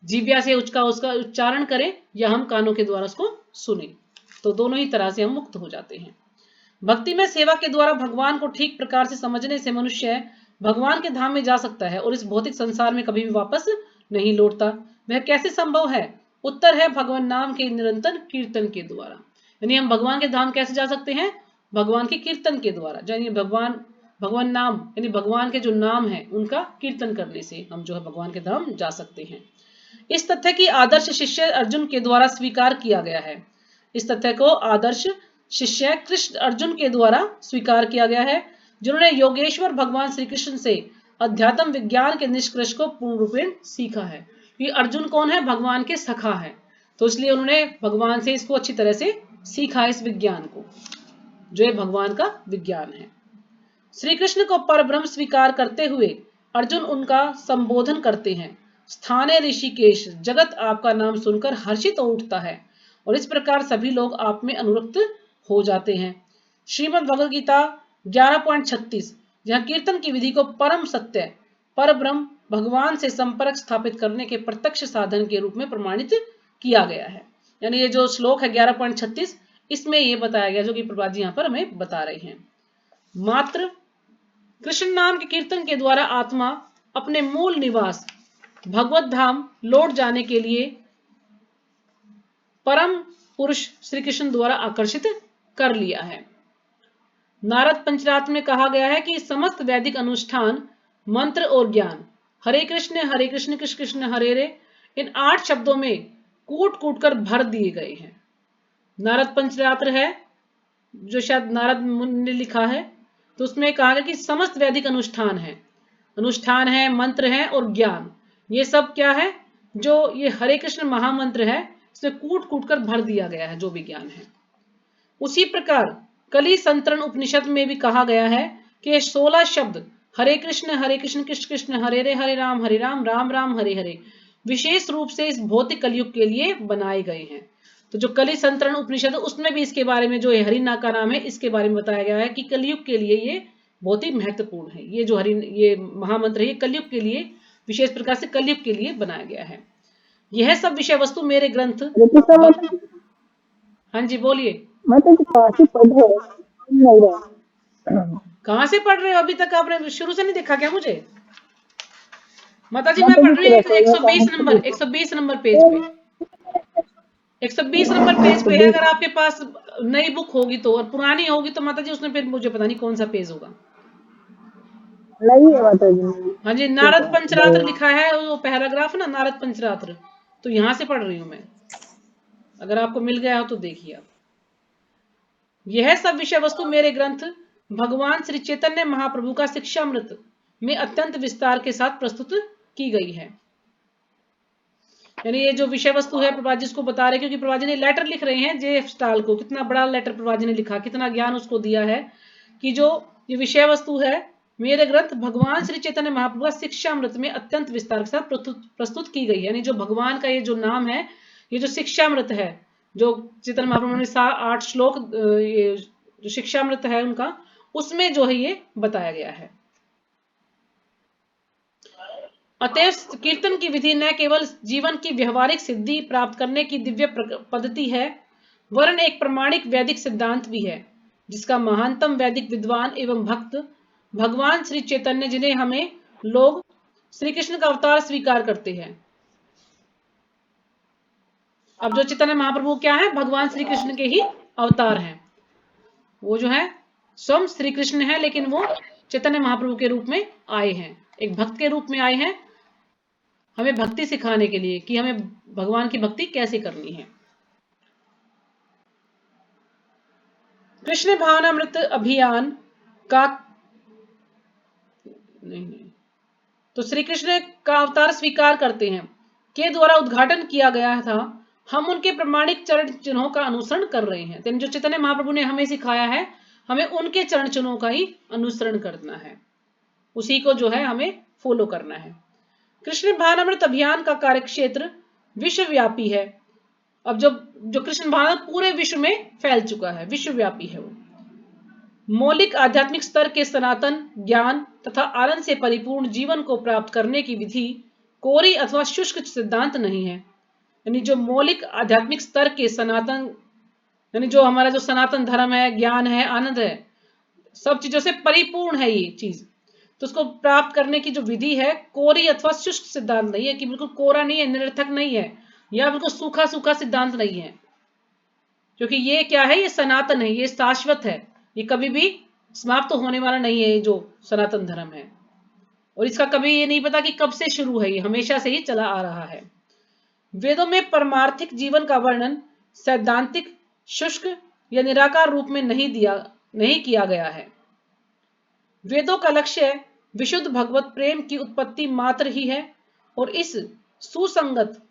Speaker 3: जीभ्या से उसका उच्चारण करें या हम कानों के द्वारा उसको सुने, तो दोनों ही तरह से हम मुक्त हो जाते हैं। भक्ति में सेवा के द्वारा भगवान को ठीक प्रकार से समझने से मनुष्य भगवान के धाम में जा सकता है और इस भौतिक संसार में कभी भी वापस नहीं लौटता। वह कैसे संभव है? उत्तर है भगवान नाम के निरंतर कीर्तन के द्वारा। यानी हम भगवान के धाम कैसे जा सकते हैं? भगवान के कीर्तन के द्वारा। यानी भगवान नाम यानी भगवान के जो नाम है उनका कीर्तन करने से हम जो है भगवान के धाम जा सकते हैं। इस तथ्य की आदर्श शिष्य अर्जुन के द्वारा स्वीकार किया गया है। इस तथ्य को आदर्श शिष्य कृष्ण अर्जुन के द्वारा स्वीकार किया गया है, जिन्होंने योगेश्वर भगवान श्री कृष्ण से अध्यात्म विज्ञान के निष्कर्ष को पूर्ण रूपेण सीखा है। कि अर्जुन कौन है? भगवान के सखा है, तो इसलिए उन्होंने भगवान से इसको अच्छी तरह से सीखा, इस विज्ञान को, जो भगवान का विज्ञान है। श्री कृष्ण को परब्रह्म स्वीकार करते हुए अर्जुन उनका संबोधन करते हैं, स्थाने ऋषिकेश, जगत आपका नाम सुनकर हर्षित हो उठता है और इस प्रकार सभी लोग आप में अनुरक्त हो जाते हैं। श्रीमद् भगवद गीता 11.36, जहाँ कीर्तन की विधि को परम सत्य परब्रह्म भगवान से संपर्क स्थापित करने के प्रत्यक्ष साधन के रूप में प्रमाणित किया गया है। यानी ये जो श्लोक है 11.36, इसमें ये बताया गया जो कि प्रभुपाद जी यहाँ पर हमें बता रहे हैं। मात्र कृष्ण नाम के कीर्तन के द्वारा आत्मा अपने मूल निवास भगवत धाम लौट जाने के लिए परम पुरुष श्री कृष्ण द्वारा आकर्षित कर लिया है। नारद पंचरात्र में कहा गया है कि समस्त वैदिक अनुष्ठान, मंत्र और ज्ञान हरे कृष्ण कृष्ण कृष्ण हरे हरे इन 8 शब्दों में कूट कूट कर भर दिए गए हैं। नारद पंचरात्र है जो शायद नारद मुनि ने लिखा है, तो उसमें कहा गया कि समस्त वैदिक अनुष्ठान है, मंत्र है और ज्ञान, ये सब क्या है? जो ये हरे कृष्ण महामंत्र है, इसमें कूट कूट कर भर दिया गया है जो भी ज्ञान है। उसी प्रकार कली संतरण उपनिषद में भी कहा गया है कि 16 शब्द हरे कृष्ण कृष्ण कृष्ण हरे राम राम राम हरे हरे विशेष रूप से इस भौतिक कलयुग के लिए बनाए गए हैं। तो जो कली संतरण उपनिषद उसमें भी इसके बारे में, जो हरिना का नाम है, इसके बारे में बताया गया है कि कलयुग के लिए ये बहुत ही महत्वपूर्ण है। ये जो ये महामंत्र है, ये कलयुग के लिए, विशेष प्रकार से कलयुग के लिए बनाया गया है। यह सब विषय वस्तु मेरे ग्रंथ। हाँ जी बोलिए। कहाँ से पढ़ रहे हो? अभी तक आपने शुरू से नहीं देखा क्या मुझे? माता जी मैं पढ़ रही हूँ 120 नंबर पेज पे। 120 नंबर पेज पे है। अगर आपके पास नई बुक होगी तो, और पुरानी होगी तो माता जी उसमें फिर मुझे पता नहीं कौन सा पेज होगा।
Speaker 2: नहीं है माता जी।
Speaker 3: हाँ जी, नारद पंचरात्र लिखा है वो पैराग्राफ ना, नारद पंचरात्र, तो यहाँ से पढ़ रही हूँ मैं। अगर आपको मिल गया हो तो देखिए आप। यह सब विषय वस्तु मेरे ग्रंथ भगवान श्री चैतन्य महाप्रभु का शिक्षामृत में अत्यंत विस्तार के साथ प्रस्तुत की गई है। यानी ये जो विषय वस्तु है प्रभुपाद जी इसको बता रहे, क्योंकि प्रभुपाद जी ने लेटर लिख रहे हैं जे एफ स्टाल को। कितना बड़ा लेटर प्रभुपाद जी ने लिखा, कितना ज्ञान उसको दिया है कि जो ये विषय वस्तु है मेरे ग्रंथ भगवान श्री चैतन्य महाप्रभु का शिक्षामृत में अत्यंत विस्तार के साथ प्रस्तुत की गई है। यानी जो भगवान का ये जो नाम है, ये जो शिक्षामृत है, जो चैतन्य महाप्रभु ने 8 श्लोक ये जो शिक्षामृत है उनका, उसमें जो है ये बताया गया है। अतएव कीर्तन की विधि न केवल जीवन की व्यवहारिक सिद्धि प्राप्त करने की दिव्य पद्धति है, वरन एक प्रमाणिक वैदिक सिद्धांत भी है, जिसका महानतम वैदिक विद्वान एवं भक्त भगवान श्री चैतन्य, जिन्हें हमें लोग श्री कृष्ण का अवतार स्वीकार करते हैं। अब जो चैतन्य महाप्रभु क्या है, भगवान श्री कृष्ण के ही अवतार हैं। वो जो है स्वयं श्री कृष्ण है, लेकिन वो चैतन्य महाप्रभु के रूप में आए हैं, एक भक्त के रूप में आए हैं, हमें भक्ति सिखाने के लिए कि हमें भगवान की भक्ति कैसे करनी है। कृष्ण भावनामृत अभियान का नहीं, तो श्री कृष्ण का अवतार स्वीकार करते हैं के द्वारा उद्घाटन किया गया था। हम उनके प्रमाणिक चरण चिन्हों का अनुसरण कर रहे हैं। तो जो चैतन्य महाप्रभु ने हमें सिखाया है, हमें उनके चरण चिन्हों का ही अनुसरण करना है, उसी को जो है हमें फॉलो करना है। कृष्ण भावनामृत अभियान का कार्यक्षेत्र विश्वव्यापी है। अब जो कृष्ण भावनामृत पूरे विश्व में फैल चुका है, विश्वव्यापी है वो। मौलिक आध्यात्मिक स्तर के सनातन ज्ञान तथा आनंद से परिपूर्ण जीवन को प्राप्त करने की विधि कोरी अथवा शुष्क सिद्धांत नहीं है। यानी जो मौलिक आध्यात्मिक स्तर के सनातन, यानी जो हमारा जो सनातन धर्म है, ज्ञान है, आनंद है, सब चीजों से परिपूर्ण है ये चीज, तो उसको प्राप्त करने की जो विधि है कोरी अथवा शुष्क सिद्धांत नहीं है, कि बिल्कुल कोरा नहीं है, निरर्थक नहीं है, या बिल्कुल सूखा सूखा सिद्धांत नहीं है। क्योंकि ये क्या है, ये सनातन है, ये शाश्वत है, ये कभी भी समाप्त तो होने वाला नहीं है। ये जो सनातन धर्म है, और इसका कभी ये नहीं पता कि कब से शुरू है, ये हमेशा से ही चला आ रहा है। वेदों में परमार्थिक जीवन का वर्णन सैद्धांतिक, शुष्क या निराकार रूप में नहीं किया गया है। वेदों का लक्ष्य विशुद्ध भगवत प्रेम की उत्पत्ति मात्र ही है, और इस सुसंगत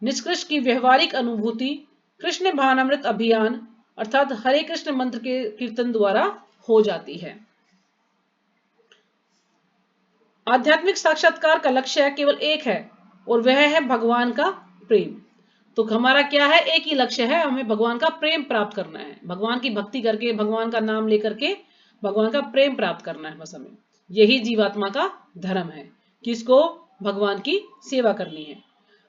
Speaker 3: निष्कर्ष की व्यवहारिक अनुभूति कृष्ण भावनामृत अभियान अर्थात हरे कृष्ण मंत्र के कीर्तन द्वारा हो जाती है। आध्यात्मिक साक्षात्कार का लक्ष्य केवल एक है, और वह है भगवान का प्रेम। तो हमारा क्या है, एक ही लक्ष्य है, हमें भगवान का प्रेम प्राप्त करना है, भगवान की भक्ति करके, भगवान का नाम लेकर के भगवान का प्रेम प्राप्त करना है। बस हमें यही जीवात्मा का धर्म है कि इसको भगवान की सेवा करनी है।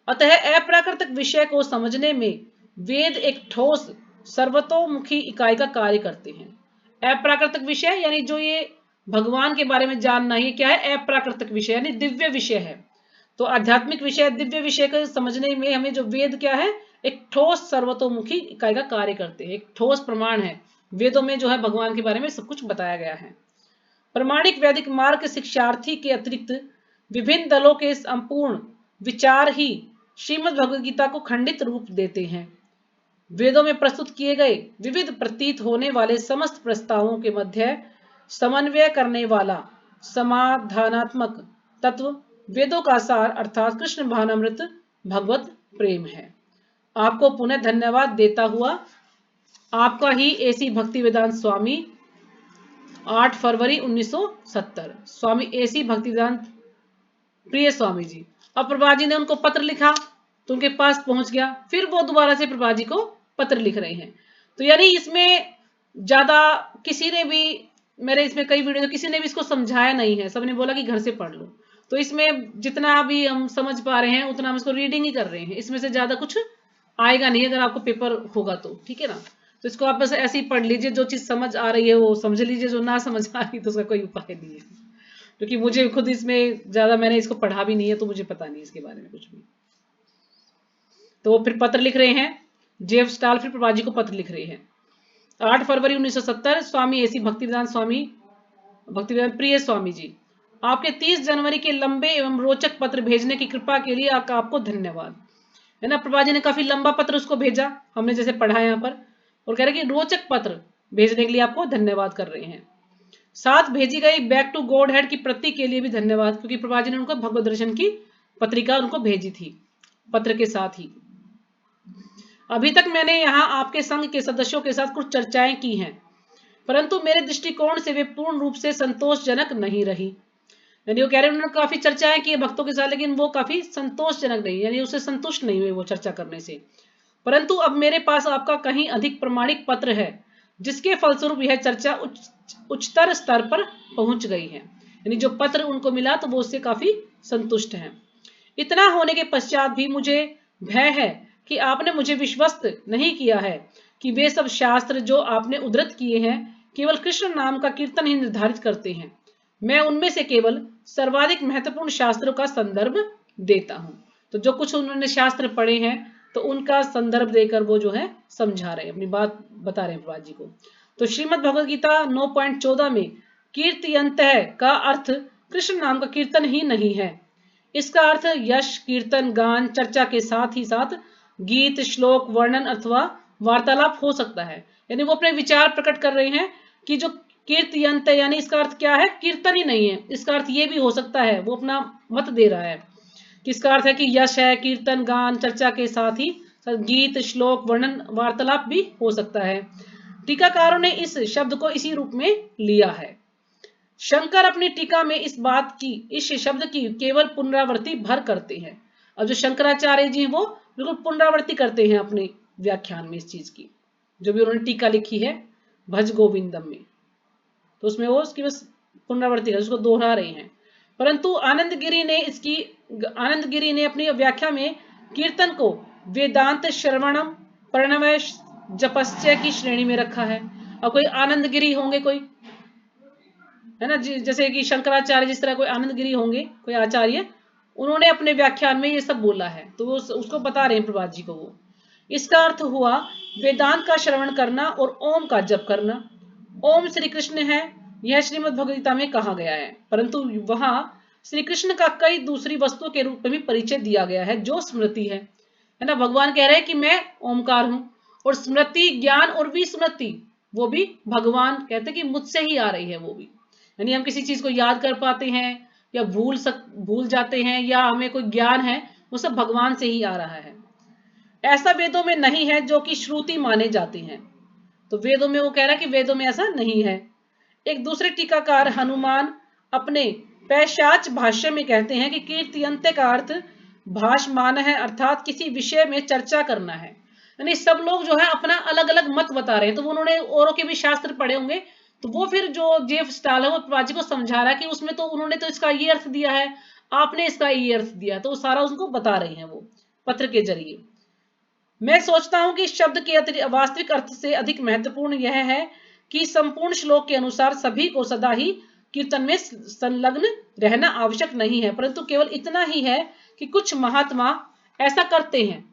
Speaker 3: अतः अप्राकृतिक विषय को समझने में वेद एक ठोस सर्वतोमुखी इकाई का कार्य करते हैं। अप्राकृतिक विषय यानी जो ये भगवान के बारे में जानना, ये क्या है, अप्राकृतिक विषय यानी दिव्य विषय है। तो आध्यात्मिक विषय, दिव्य विषय को समझने में हमें जो वेद क्या है, एक ठोस सर्वतोमुखी इकाई का कार्य करते हैं, एक ठोस प्रमाण है। वेदों में जो है भगवान के बारे में सब कुछ बताया गया है। प्रमाणिक वैदिक मार्ग शिक्षार्थी के अतिरिक्त विभिन्न दलों के संपूर्ण विचार ही श्रीमद् भगवद गीता को खंडित रूप देते हैं। वेदों में प्रस्तुत किए गए विविध प्रतीत होने वाले समस्त प्रस्तावों के मध्य समन्वय करने वाला समाधानात्मक तत्व वेदों का सार अर्थात कृष्ण भावनामृत भगवत प्रेम है। आपको पुनः धन्यवाद देता हुआ आपका ही एसी भक्ति वेदांत स्वामी, 8 फरवरी 1970। स्वामी एसी भक्ति वेदांत प्रिय स्वामी जी। अब प्रभा जी ने उनको पत्र लिखा तो उनके पास पहुंच गया, फिर वो दोबारा से प्रभा जी को पत्र लिख रहे हैं। तो यानी इसमें ज्यादा किसी ने भी, मेरे इसमें कई वीडियो किसी ने भी इसको समझाया नहीं है, सबने बोला कि घर से पढ़ लो। तो इसमें जितना भी हम समझ पा रहे हैं उतना हम इसको रीडिंग ही कर रहे हैं, इसमें से ज्यादा कुछ आएगा नहीं अगर आपको पेपर होगा तो, ठीक है ना। तो इसको आप बस ऐसे ही पढ़ लीजिए, जो चीज समझ आ रही है वो समझ लीजिए, जो ना समझ आ रही तो उसका कोई उपाय नहीं है। क्योंकि मुझे खुद इसमें ज्यादा, मैंने इसको पढ़ा भी नहीं है तो मुझे पता नहीं इसके बारे में कुछ भी। तो वो फिर पत्र लिख रहे हैं, जेफ स्टाल फिर प्रभा जी को पत्र लिख रहे हैं। 8 फरवरी 1970 स्वामी एसी भक्तिवेदांत स्वामी, भक्तिवेदांत प्रिय स्वामी जी, आपके 30 जनवरी के लंबे एवं रोचक पत्र भेजने की कृपा के लिए आपको धन्यवाद। है ना, प्रभा जी ने काफी लंबा पत्र उसको भेजा, हमने जैसे पढ़ा यहाँ पर, और कह रहे कि रोचक पत्र भेजने के लिए आपको धन्यवाद कर रहे हैं। साथ भेजी गई बैक टू गॉड हेड की प्रति के लिए भी धन्यवाद, क्योंकि प्रभा जी ने उनको भगवत दर्शन की पत्रिका उनको भेजी थी पत्र के साथ ही। अभी तक मैंने यहाँ आपके संघ के सदस्यों के साथ कुछ चर्चाएं की हैं, परंतु मेरे दृष्टिकोण से वे पूर्ण रूप से संतोषजनक नहीं रही। यानी वो कह रहे हैं उन्होंने काफी चर्चाएं की भक्तों के साथ, लेकिन वो काफी संतोषजनक नहीं, यानी उससे संतुष्ट नहीं हुए वो चर्चा करने से। परंतु अब मेरे पास आपका कहीं अधिक प्रमाणिक पत्र है, जिसके फलस्वरूप यह चर्चा उच्चतर स्तर पर पहुंच गई है। यानी जो पत्र उनको मिला तो वो उससे काफी संतुष्ट हैं। इतना होने के पश्चात भी मुझे भय है कि आपने मुझे विश्वस्त नहीं किया है कि वे सब शास्त्र जो आपने उद्धृत किए हैं केवल कृष्ण नाम का कीर्तन ही निर्धारित करते हैं। मैं उनमें से केवल सर्वाधिक महत्वपूर्ण शास्त्रों का संदर्भ देता हूं। तो जो कुछ उन्होंने शास्त्र पढ़े हैं तो उनका संदर्भ देकर वो जो है समझा रहे हैं, अपनी बात बता रहे हैं प्रभुपाद जी को। तो श्रीमद् भगवद गीता 9.14 में कीर्तयन्तः का अर्थ कृष्ण नाम का कीर्तन ही नहीं है। इसका अर्थ यश, कीर्तन, गान, चर्चा के साथ ही साथ गीत, श्लोक, वर्णन अथवा वार्तालाप हो सकता है। यानी वो अपने विचार प्रकट कर रहे हैं कि जो कीर्तयन्त यानी इसका अर्थ क्या है, कीर्तन ही नहीं है, इसका अर्थ ये भी हो सकता है। वो अपना मत दे रहा है कि इसका अर्थ है कि यश है, कीर्तन, गान, चर्चा के साथ ही गीत, श्लोक, वर्णन, वार्तालाप भी हो सकता है। टीकाकारों ने इस शब्द को इसी रूप में लिया है। शंकर अपनी टीका में इस शब्द की केवल पुनरावृत्ति भर करते हैं। अब जो शंकराचार्य जी वो बिल्कुल पुनरावृत्ति करते हैं अपने व्याख्यान में इस चीज की, जो भी उन्होंने टीका लिखी है भज गोविंदम में, तो उसमें वो उसकी बस पुनरावृत्ति कर, उसको दोहरा रहे हैं। परंतु आनंद गिरी ने अपनी व्याख्या में कीर्तन को वेदांत श्रवणम प्रणवय जपस्य की श्रेणी में रखा है। और कोई आनंद गिरी होंगे, कोई है ना, जैसे कि शंकराचार्य जिस तरह कोई आनंद गिरी होंगे, कोई आचार्य, उन्होंने अपने व्याख्यान में ये सब बोला है, तो वो उसको बता रहे हैं प्रभात जी को। वो इसका अर्थ हुआ वेदांत का श्रवण करना और ओम का जप करना। ओम श्री कृष्ण है, यह श्रीमद् भगवद गीता में कहा गया है, परंतु वहां श्री कृष्ण का कई दूसरी वस्तुओं के रूप में भी परिचय दिया गया है जो स्मृति है ना। भगवान कह रहे हैं कि मैं ओमकार हूं, और स्मृति, ज्ञान और विस्मृति वो भी भगवान कहते हैं कि मुझसे ही आ रही है। वो भी यानी हम किसी चीज को याद कर पाते हैं या भूल जाते हैं या हमें कोई ज्ञान है, वो सब भगवान से ही आ रहा है। ऐसा वेदों में नहीं है जो कि श्रुति माने जाते हैं। तो वेदों में वो कह रहा है कि वेदों में ऐसा नहीं है। एक दूसरे टीकाकार हनुमान अपने पैशाच भाष्य में कहते हैं कि कीर्तयन्ते का अर्थ भाषमान है, अर्थात किसी विषय में चर्चा करना है। यानी सब लोग जो है अपना अलग अलग मत बता रहे हैं, तो उन्होंने औरों के भी शास्त्र पढ़े होंगे, तो वो फिर जो जेफ स्टाल है वो प्रभुपाद जी को समझा रहा है कि उसमें तो उन्होंने तो इसका ये अर्थ दिया है, आपने इसका ये अर्थ दिया, तो वो सारा उनको बता रही हैं वो पत्र के जरिए। मैं सोचता हूं कि इस शब्द के वास्तविक अर्थ से अधिक महत्वपूर्ण यह है कि संपूर्ण श्लोक के अनुसार सभी को सदा ही कीर्तन में संलग्न रहना आवश्यक नहीं है, परंतु केवल इतना ही है कि कुछ महात्मा ऐसा करते हैं।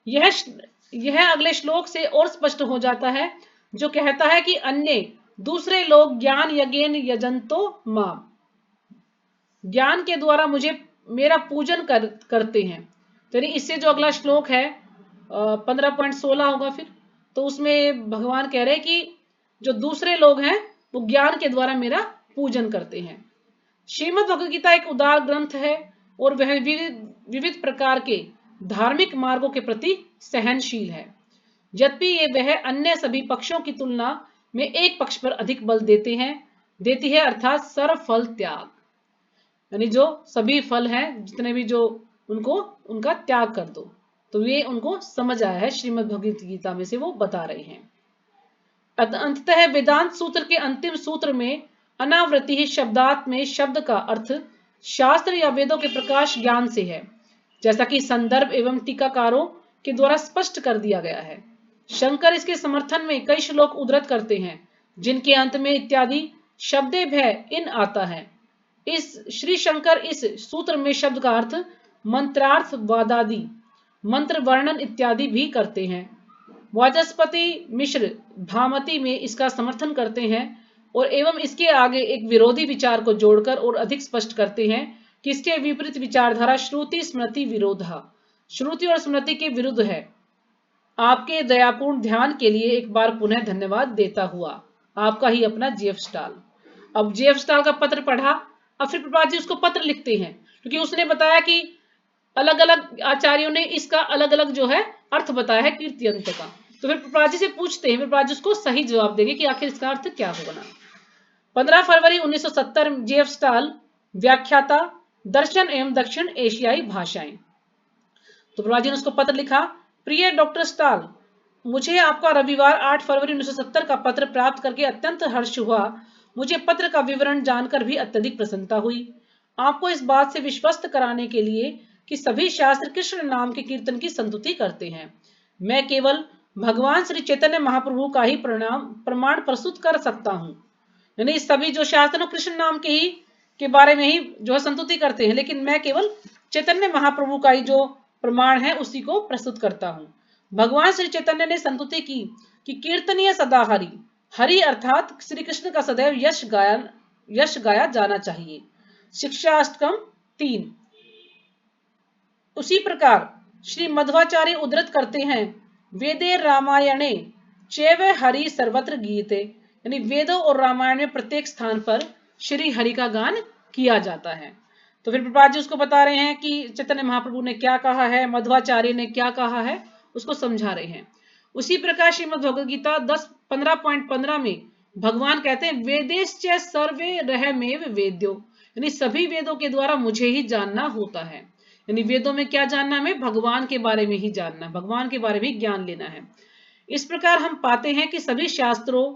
Speaker 3: यह अगले श्लोक से और स्पष्ट हो जाता है, जो कहता है कि अन्य दूसरे लोग ज्ञान यज्ञेन यजंतो माम, ज्ञान के द्वारा मुझे मेरा पूजन करते हैं। तो इससे जो अगला श्लोक है 15.16 होगा फिर, तो उसमें भगवान कह रहे हैं कि जो दूसरे लोग हैं वो ज्ञान के द्वारा मेरा पूजन करते हैं। श्रीमद् भगवद गीता एक उदार ग्रंथ है और वह विविध प्रकार के धार्मिक मार्गों के प्रति सहनशील है। यद्यपि ये वह अन्य सभी पक्षों की तुलना में एक पक्ष पर अधिक बल देती है, अर्थात सर्व फल त्याग, यानी जो सभी फल हैं जितने भी जो उनका त्याग कर दो। तो ये उनको समझ आया है, श्रीमद् भगवद गीता में से वो बता रहे हैं। अंततः वेदांत सूत्र के अंतिम सूत्र में अनावृत्ति ही शब्दार्थ में शब्द का अर्थ शास्त्र या वेदों के प्रकाश ज्ञान से है, जैसा कि संदर्भ एवं टीकाकारों के द्वारा स्पष्ट कर दिया गया है। शंकर इसके समर्थन में कई श्लोक उद्धृत करते हैं, जिनके अंत में इत्यादि शब्दे भय इन आता है। श्री शंकर इस सूत्र में शब्द का अर्थ मंत्रार्थ, वादादि मंत्र वर्णन इत्यादि भी करते हैं। वाचस्पति मिश्र भामती में इसका समर्थन करते हैं और एवं इसके आगे एक विरोधी विचार को जोड़कर और अधिक स्पष्ट करते हैं कि इसके विपरीत विचारधारा श्रुति स्मृति विरोधा, श्रुति और स्मृति के विरुद्ध है। आपके दयापूर्ण ध्यान के लिए एक बार पुनः धन्यवाद देता हुआ आपका ही अपना जेफ स्टाल। अब जेफ स्टाल का पत्र पढ़ा, अब फिर प्रभुपाद जी उसको पत्र लिखते हैं, क्योंकि उसने बताया कि अलग अलग आचार्यों ने इसका अलग अलग जो है अर्थ बताया है कीर्तयन्त का। तो फिर प्रभुपाद जी से पूछते हैं, प्रभुपाद जी उसको सही जवाब देंगे कि आखिर इसका अर्थ क्या होगा। 15 फरवरी 1970 जेफ स्टाल, व्याख्याता, दर्शन एवं दक्षिण एशियाई भाषाएं। तो प्रभुपाद जी ने उसको पत्र लिखा, प्रिय डॉक्टर स्टाल, मुझे आपका रविवार 8 फरवरी 1970 का पत्र प्राप्त करके अत्यंत हर्ष हुआ। मुझे पत्र का विवरण जानकर भी अत्यधिक प्रसन्नता हुई। आपको इस बात से विश्वस्त कराने के लिए कि सभी शास्त्र कृष्ण नाम के कीर्तन की संतुति करते हैं, मैं केवल भगवान श्री चैतन्य महाप्रभु का ही प्रमाण प्रस्तुत कर सकता हूँ। यानी सभी जो शास्त्र हैं कृष्ण नाम के ही के बारे में ही जो है संतुति करते हैं, लेकिन मैं केवल चैतन्य महाप्रभु का ही जो प्रमाण है उसी को प्रस्तुत करता हूं। भगवान श्री चैतन्य ने संतुति की कि कीर्तनीय सदा हरि, हरि अर्थात श्री कृष्ण का सदैव यश गाया जाना चाहिए। शिक्षाष्टकम 3। उसी प्रकार श्री मध्वाचार्य उद्धृत करते हैं, वेदे रामायणे चैव हरि सर्वत्र गीते, यानी वेदों और रामायण में प्रत्येक स्थान पर श्री हरि का गान किया जाता है। तो फिर प्रभुपाद जी उसको बता रहे हैं कि चैतन्य महाप्रभु ने क्या कहा है, मध्वाचार्य ने क्या कहा है, उसको समझा रहे हैं। उसी प्रकार श्रीमद् भगवद गीता 10:15.15 में भगवान कहते हैं, वेदेश्च सर्वे रहमेव वेद्यो, यानी सभी वेदों के द्वारा मुझे ही जानना होता है। यानी वेदों में क्या जानना, हमें भगवान के बारे में ही जानना, भगवान के बारे में ज्ञान लेना है। इस प्रकार हम पाते हैं कि सभी शास्त्रों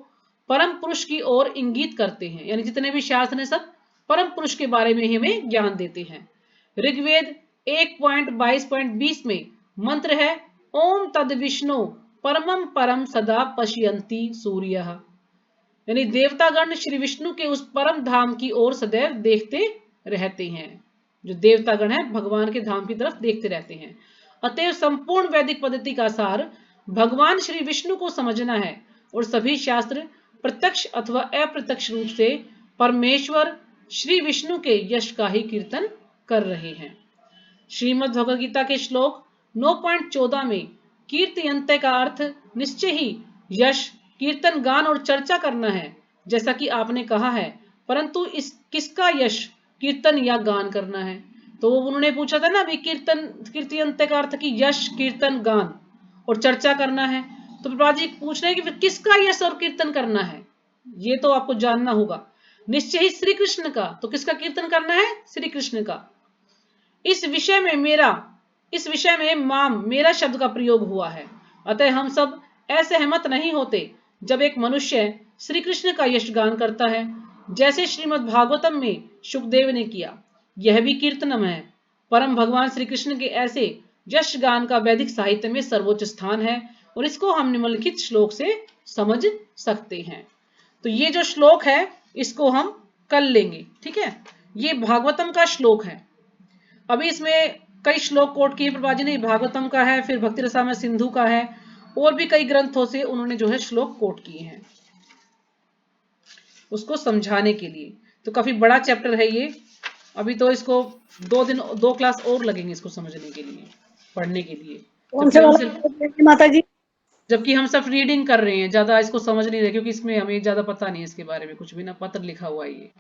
Speaker 3: परम पुरुष की ओर इंगित करते हैं, यानी जितने भी शास्त्र हैं सब परम पुरुष के बारे में ही हमें ज्ञान देते हैं। ऋग्वेद 1.22.20 में मंत्र है, ओम तद विष्णु परमम परम सदा पश्यन्ति सूर्यः, यानी देवतागण श्री विष्णु के उस परम धाम की ओर सदैव देखते रहते हैं। जो देवतागण है भगवान के धाम की तरफ देखते रहते हैं। अतएव संपूर्ण वैदिक पद्धति का सार भगवान श्री विष्णु को समझना है और सभी शास्त्र प्रत्यक्ष अथवा अप्रत्यक्ष रूप से परमेश्वर श्री विष्णु के यश का ही कीर्तन कर रहे हैं। श्रीमद् भगवद गीता के श्लोक 9.14 में कीर्तयन्ते का अर्थ निश्चय ही यश, कीर्तन, गान और चर्चा करना है, जैसा कि आपने कहा है, परंतु इस किसका यश, कीर्तन या गान करना है। तो उन्होंने पूछा था ना अभी, कीर्तयन्ते का अर्थ कि यश, कीर्तन, गान और चर्चा करना है। तो प्रभुपाद जी पूछ रहे हैं कि फिर किसका यश और कीर्तन करना है, ये तो आपको जानना होगा। निश्चय ही श्री कृष्ण का, तो किसका कीर्तन करना है, श्री कृष्ण का। इस विषय में माम मेरा शब्द का प्रयोग हुआ है। अतः हम सब असहमत नहीं होते जब एक मनुष्य श्री कृष्ण का यश गान करता है, जैसे श्रीमद् भागवतम में शुकदेव ने किया। यह भी कीर्तनम है। परम भगवान श्री कृष्ण के ऐसे यश गान का वैदिक साहित्य में सर्वोच्च स्थान है और इसको हम निम्नलिखित श्लोक से समझ सकते हैं। तो ये जो श्लोक है इसको हम कल लेंगे, ठीक है। ये भागवतम का श्लोक है। अभी इसमें कई श्लोक कोट किए प्रभुपाद जी ने, भागवतम का है, फिर भक्ति रसामृत सिंधु का है, और भी कई ग्रंथों से उन्होंने जो है श्लोक कोट किए हैं उसको समझाने के लिए। तो काफी बड़ा चैप्टर है ये। अभी तो इसको 2 क्लास और लगेंगे इसको समझने के लिए, पढ़ने के लिए,
Speaker 1: माता जी,
Speaker 3: जबकि हम सब रीडिंग कर रहे हैं, ज्यादा इसको समझ नहीं रहे, क्योंकि इसमें हमें ज्यादा पता नहीं है इसके बारे में कुछ भी ना, पत्र लिखा हुआ है ये।